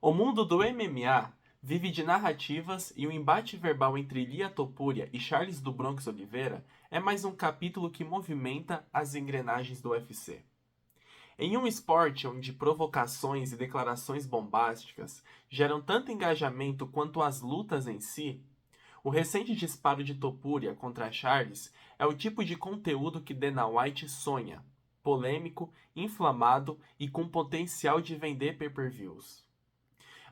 O mundo do MMA vive de narrativas e o embate verbal entre Lia Topuria e Charles do Bronx Oliveira é mais um capítulo que movimenta as engrenagens do UFC. Em um esporte onde provocações e declarações bombásticas geram tanto engajamento quanto as lutas em si, o recente disparo de Topuria contra Charles é o tipo de conteúdo que Dana White sonha: polêmico, inflamado e com potencial de vender pay-per-views.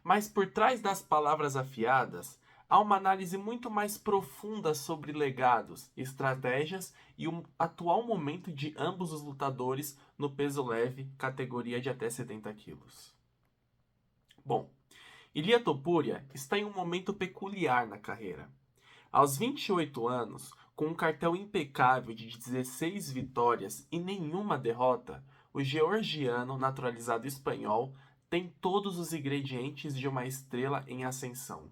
Mas por trás das palavras afiadas, há uma análise muito mais profunda sobre legados, estratégias e o atual momento de ambos os lutadores no peso leve, categoria de até 70 quilos. Bom, Ilia Topuria está em um momento peculiar na carreira. Aos 28 anos, com um cartel impecável de 16 vitórias e nenhuma derrota, o georgiano naturalizado espanhol tem todos os ingredientes de uma estrela em ascensão.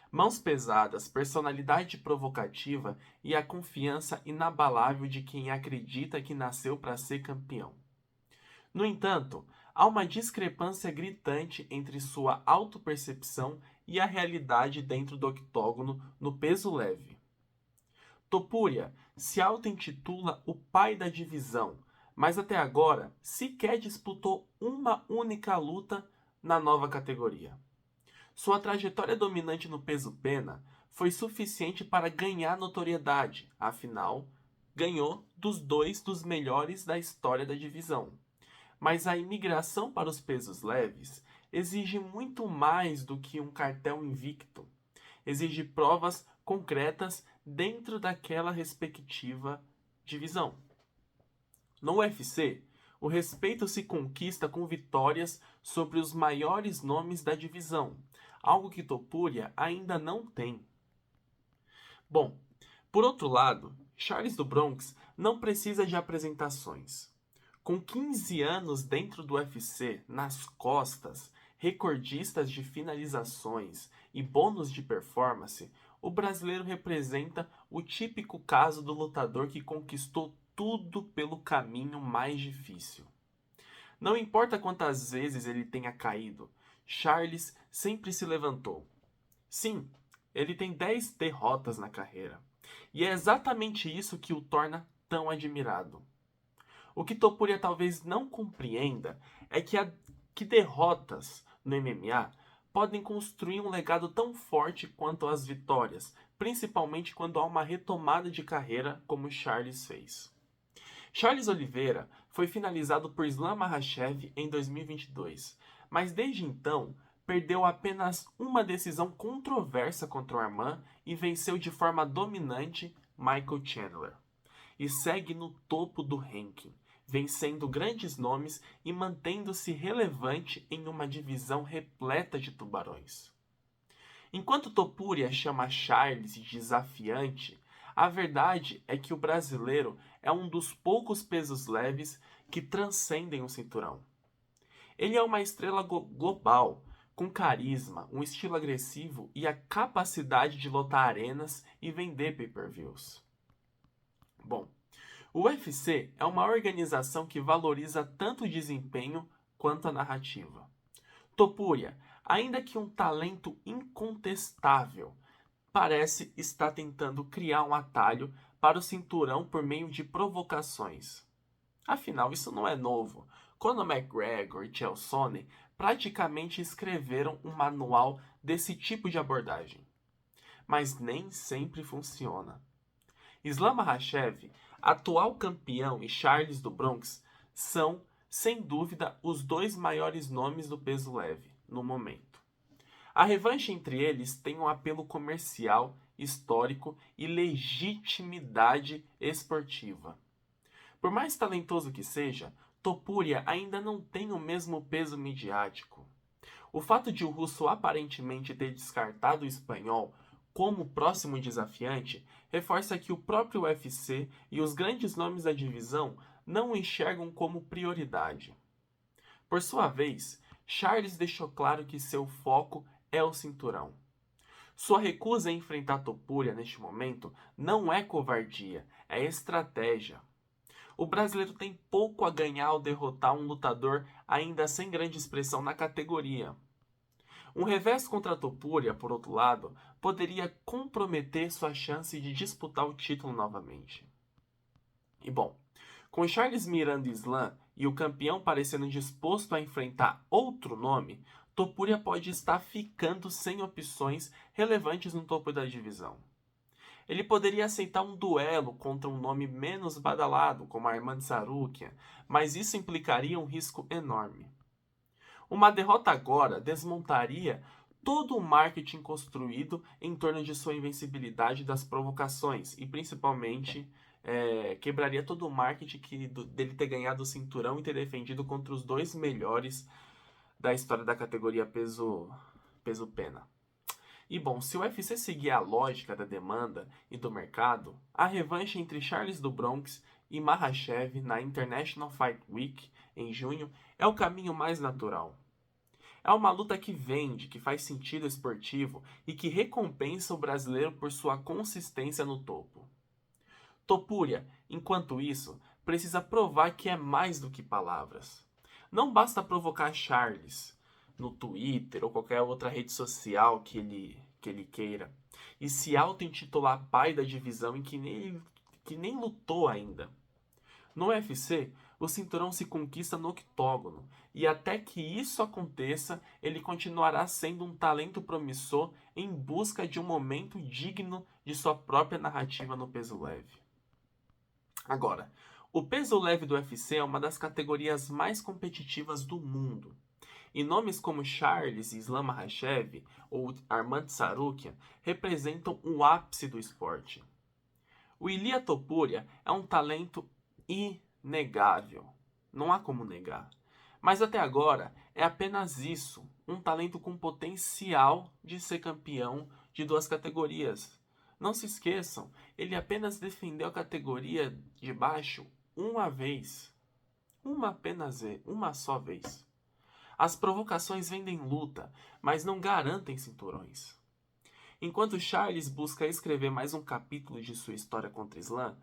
Mãos pesadas, personalidade provocativa e a confiança inabalável de quem acredita que nasceu para ser campeão. No entanto, há uma discrepância gritante entre sua autopercepção e a realidade dentro do octógono no peso leve. Topuria se auto-intitula o pai da divisão, mas até agora sequer disputou uma única luta na nova categoria. Sua trajetória dominante no peso-pena foi suficiente para ganhar notoriedade, afinal, ganhou dos dois dos melhores da história da divisão. Mas a imigração para os pesos leves exige muito mais do que um cartel invicto. Exige provas concretas dentro daquela respectiva divisão. No UFC, o respeito se conquista com vitórias sobre os maiores nomes da divisão, algo que Topuria ainda não tem. Bom, por outro lado, Charles do Bronx não precisa de apresentações. Com 15 anos dentro do UFC nas costas, recordistas de finalizações e bônus de performance, o brasileiro representa o típico caso do lutador que conquistou tudo pelo caminho mais difícil. Não importa quantas vezes ele tenha caído, Charles sempre se levantou. Sim, ele tem 10 derrotas na carreira. E é exatamente isso que o torna tão admirado. O que Topuria talvez não compreenda é que derrotas no MMA podem construir um legado tão forte quanto as vitórias, principalmente quando há uma retomada de carreira como Charles fez. Charles Oliveira foi finalizado por Islam Makhachev em 2022, mas desde então perdeu apenas uma decisão controversa contra o Arman e venceu de forma dominante Michael Chandler. E segue no topo do ranking, vencendo grandes nomes e mantendo-se relevante em uma divisão repleta de tubarões. Enquanto Topuria chama Charles de desafiante, a verdade é que o brasileiro é um dos poucos pesos leves que transcendem o cinturão. Ele é uma estrela global, com carisma, um estilo agressivo e a capacidade de lotar arenas e vender pay-per-views. Bom, o UFC é uma organização que valoriza tanto o desempenho quanto a narrativa. Topuria, ainda que um talento incontestável, parece estar tentando criar um atalho para o cinturão por meio de provocações. Afinal, isso não é novo. Conor McGregor e Chael Sonnen praticamente escreveram um manual desse tipo de abordagem. Mas nem sempre funciona. Islam Makhachev, atual campeão, e Charles do Bronx são, sem dúvida, os dois maiores nomes do peso leve no momento. A revanche entre eles tem um apelo comercial, histórico e legitimidade esportiva. Por mais talentoso que seja, Topuria ainda não tem o mesmo peso midiático. O fato de o russo aparentemente ter descartado o espanhol como próximo desafiante reforça que o próprio UFC e os grandes nomes da divisão não o enxergam como prioridade. Por sua vez, Charles deixou claro que seu foco é o cinturão. Sua recusa em enfrentar Topuria neste momento não é covardia, é estratégia. O brasileiro tem pouco a ganhar ao derrotar um lutador ainda sem grande expressão na categoria. Um revés contra a Topuria, por outro lado, poderia comprometer sua chance de disputar o título novamente. E bom, com Charles mirando Islam e o campeão parecendo disposto a enfrentar outro nome, Topuria pode estar ficando sem opções relevantes no topo da divisão. Ele poderia aceitar um duelo contra um nome menos badalado, como Arman Tsarukyan, mas isso implicaria um risco enorme. Uma derrota agora desmontaria todo o marketing construído em torno de sua invencibilidade das provocações e, principalmente, quebraria todo o marketing dele ter ganhado o cinturão e ter defendido contra os dois melhores da história da categoria peso-pena. E bom, se o UFC seguir a lógica da demanda e do mercado, a revanche entre Charles do Bronx e Makhachev na International Fight Week em junho é o caminho mais natural. É uma luta que vende, que faz sentido esportivo e que recompensa o brasileiro por sua consistência no topo. Topuria, enquanto isso, precisa provar que é mais do que palavras. Não basta provocar Charles no Twitter ou qualquer outra rede social que ele queira e se auto-intitular pai da divisão em que nem lutou ainda. No UFC, o cinturão se conquista no octógono, e até que isso aconteça, ele continuará sendo um talento promissor em busca de um momento digno de sua própria narrativa no peso leve. Agora, o peso leve do UFC é uma das categorias mais competitivas do mundo. E nomes como Charles e Islam Makhachev ou Arman Tsarukyan representam o ápice do esporte. O Ilia Topuria é um talento inegável. Não há como negar. Mas até agora é apenas isso, um talento com potencial de ser campeão de duas categorias. Não se esqueçam, ele apenas defendeu a categoria de baixo uma vez. Uma só vez. As provocações vendem luta, mas não garantem cinturões. Enquanto Charles busca escrever mais um capítulo de sua história contra Islam,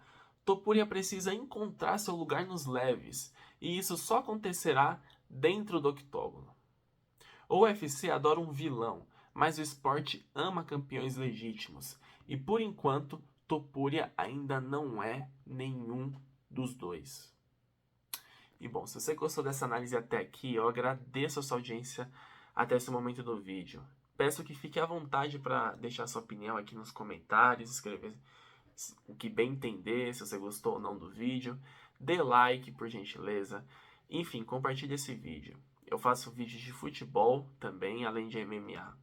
Topuria precisa encontrar seu lugar nos leves, e isso só acontecerá dentro do octógono. O UFC adora um vilão, mas o esporte ama campeões legítimos, e por enquanto Topuria ainda não é nenhum dos dois. E bom, se você gostou dessa análise até aqui, eu agradeço a sua audiência até esse momento do vídeo. Peço que fique à vontade para deixar sua opinião aqui nos comentários, escrever o que bem entender, se você gostou ou não do vídeo. Dê like, por gentileza. Enfim, compartilhe esse vídeo. Eu faço vídeos de futebol também, além de MMA.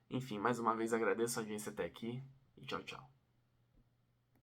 Enfim, mais uma vez agradeço a audiência até aqui e tchau, tchau.